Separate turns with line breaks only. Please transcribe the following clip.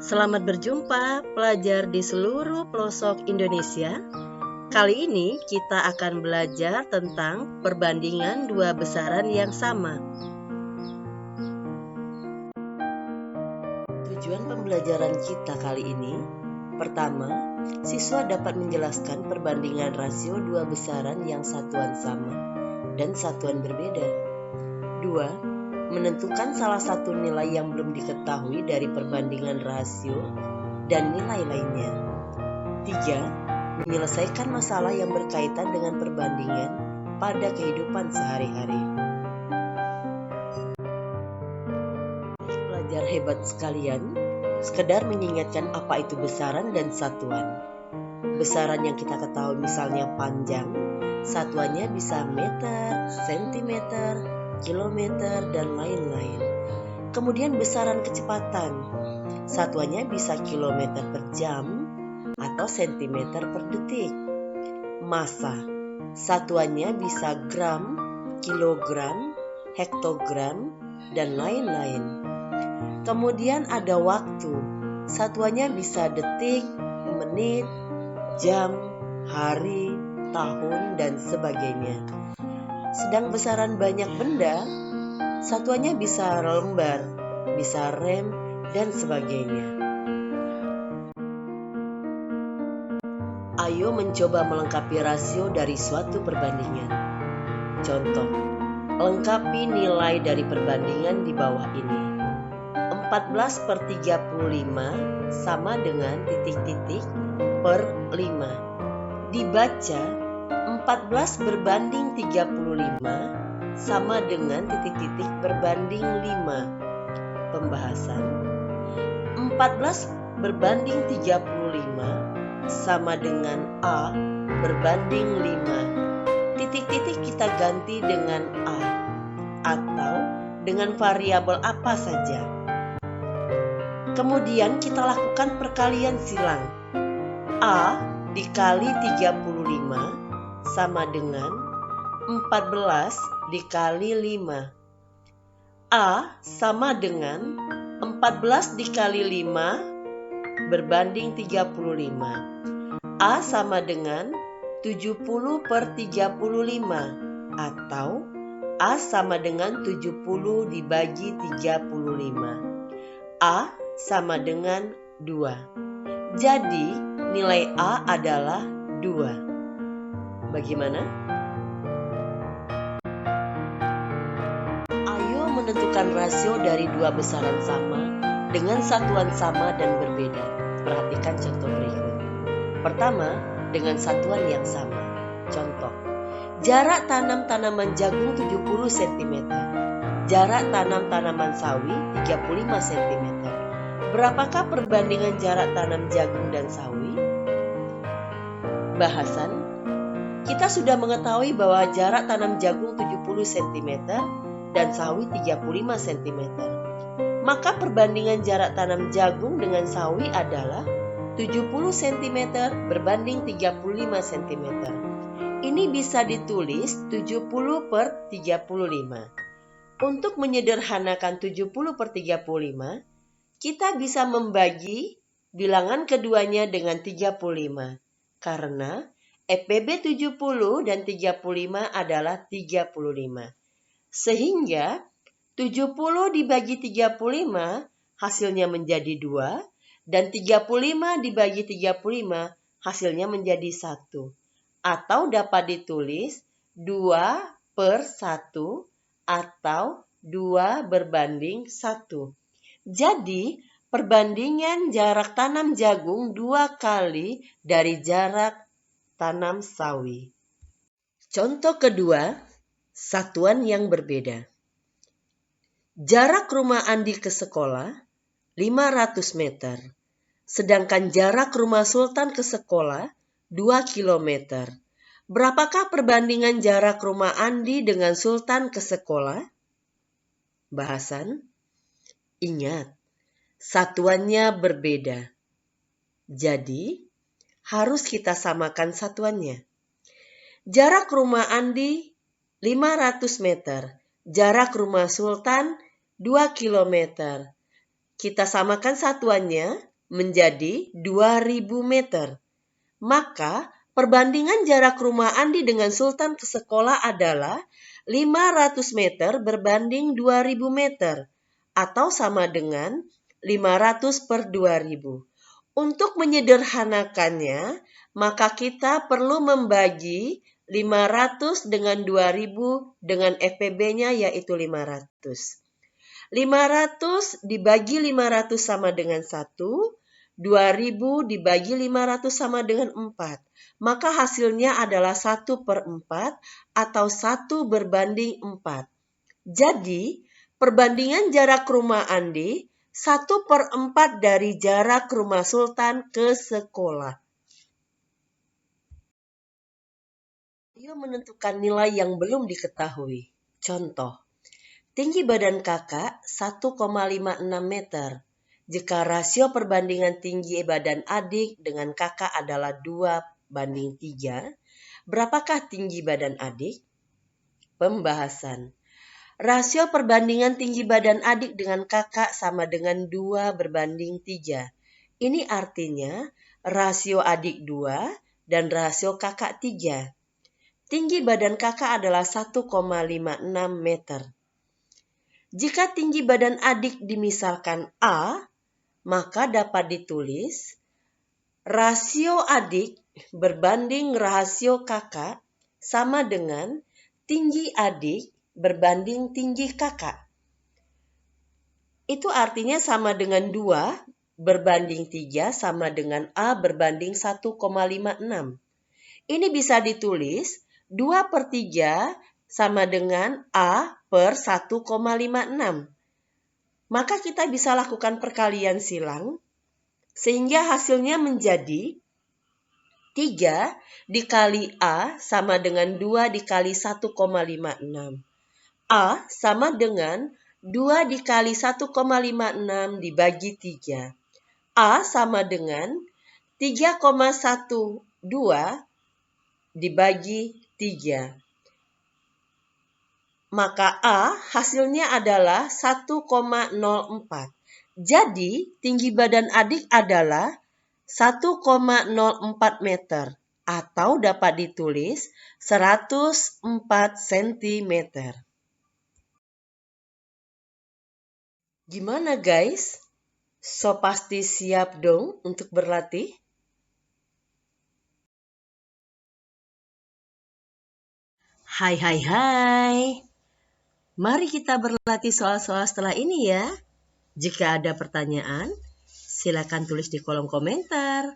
Selamat berjumpa pelajar di seluruh pelosok Indonesia. Kali ini kita akan belajar tentang perbandingan dua besaran yang sama. Tujuan pembelajaran kita kali ini, pertama, siswa dapat menjelaskan perbandingan rasio dua besaran yang satuan sama dan satuan berbeda. Dua, menentukan salah satu nilai yang belum diketahui dari perbandingan rasio dan nilai lainnya. 3. Menyelesaikan masalah yang berkaitan dengan perbandingan pada kehidupan sehari-hari. Pelajar hebat sekalian, sekedar mengingatkan apa itu besaran dan satuan. Besaran yang kita ketahui misalnya panjang, satuannya bisa meter, sentimeter, kilometer, dan lain-lain. Kemudian besaran kecepatan, satuannya bisa kilometer per jam atau sentimeter per detik. Massa, satuannya bisa gram, kilogram, hektogram, dan lain-lain. Kemudian ada waktu, satuannya bisa detik, menit, jam, hari, tahun, dan sebagainya. Sedang besaran banyak benda, satuannya bisa lembar, bisa rem, dan sebagainya. Ayo mencoba melengkapi rasio dari suatu perbandingan. Contoh, lengkapi nilai dari perbandingan di bawah ini. 14/35 sama dengan titik-titik per 5. Dibaca 14 berbanding 35 sama dengan titik-titik berbanding 5. Pembahasan 14 berbanding 35 sama dengan A berbanding 5. Titik-titik kita ganti dengan A atau dengan variabel apa saja. Kemudian kita lakukan perkalian silang. A dikali 35 sama dengan 14 dikali 5. A sama dengan 14 dikali 5 berbanding 35. A sama dengan 70/35 atau A sama dengan 70 dibagi 35. A sama dengan 2. Jadi nilai A adalah 2. Bagaimana? Ayo menentukan rasio dari dua besaran sama dengan satuan sama dan berbeda. Perhatikan contoh berikut. Pertama, dengan satuan yang sama. Contoh, jarak tanam tanaman jagung 70 cm. Jarak tanam tanaman sawi 35 cm. Berapakah perbandingan jarak tanam jagung dan sawi? Bahasan, kita sudah mengetahui bahwa jarak tanam jagung 70 cm dan sawi 35 cm. Maka perbandingan jarak tanam jagung dengan sawi adalah 70 cm berbanding 35 cm. Ini bisa ditulis 70/35. Untuk menyederhanakan 70/35, kita bisa membagi bilangan keduanya dengan 35. Karena EPB 70 dan 35 adalah 35. Sehingga 70 dibagi 35 hasilnya menjadi 2 dan 35 dibagi 35 hasilnya menjadi 1. Atau dapat ditulis 2/1 atau 2 berbanding 1. Jadi perbandingan jarak tanam jagung 2 kali dari jarak tanam sawi. Contoh kedua, satuan yang berbeda. Jarak rumah Andi ke sekolah 500 meter, sedangkan jarak rumah Sultan ke sekolah 2 km. Berapakah perbandingan jarak rumah Andi dengan Sultan ke sekolah? Bahasan, ingat, satuannya berbeda. Jadi, harus kita samakan satuannya. Jarak rumah Andi 500 meter, jarak rumah Sultan 2 km. Kita samakan satuannya menjadi 2000 meter. Maka perbandingan jarak rumah Andi dengan Sultan ke sekolah adalah 500 meter berbanding 2000 meter atau sama dengan 500 per 2000. Untuk menyederhanakannya, maka kita perlu membagi 500 dengan 2000 dengan FPB-nya yaitu 500. 500 dibagi 500 sama dengan 1, 2000 dibagi 500 sama dengan 4. Maka hasilnya adalah 1 per 4 atau 1 berbanding 4. Jadi, perbandingan jarak rumah Andi 1 per 4 dari jarak rumah Sultan ke sekolah. Ayo menentukan nilai yang belum diketahui. Contoh, tinggi badan kakak 1,56 meter. Jika rasio perbandingan tinggi badan adik dengan kakak adalah 2:3, berapakah tinggi badan adik? Pembahasan. Rasio perbandingan tinggi badan adik dengan kakak sama dengan 2:3. Ini artinya rasio adik 2 dan rasio kakak 3. Tinggi badan kakak adalah 1,56 meter. Jika tinggi badan adik dimisalkan A, maka dapat ditulis rasio adik berbanding rasio kakak sama dengan tinggi adik berbanding tinggi kakak. Itu artinya sama dengan 2:3 sama dengan A berbanding 1,56. Ini bisa ditulis 2/3 sama dengan A per 1,56. Maka kita bisa lakukan perkalian silang sehingga hasilnya menjadi 3 dikali A sama dengan 2 dikali 1,56. A sama dengan 2 dikali 1,56 dibagi 3. A sama dengan 3,12 dibagi 3. Maka A hasilnya adalah 1,04. Jadi tinggi badan adik adalah 1,04 meter atau dapat ditulis 104 cm. Gimana guys? So pasti siap dong untuk berlatih? Hai. Mari kita berlatih soal-soal setelah ini ya. Jika ada pertanyaan, silakan tulis di kolom komentar.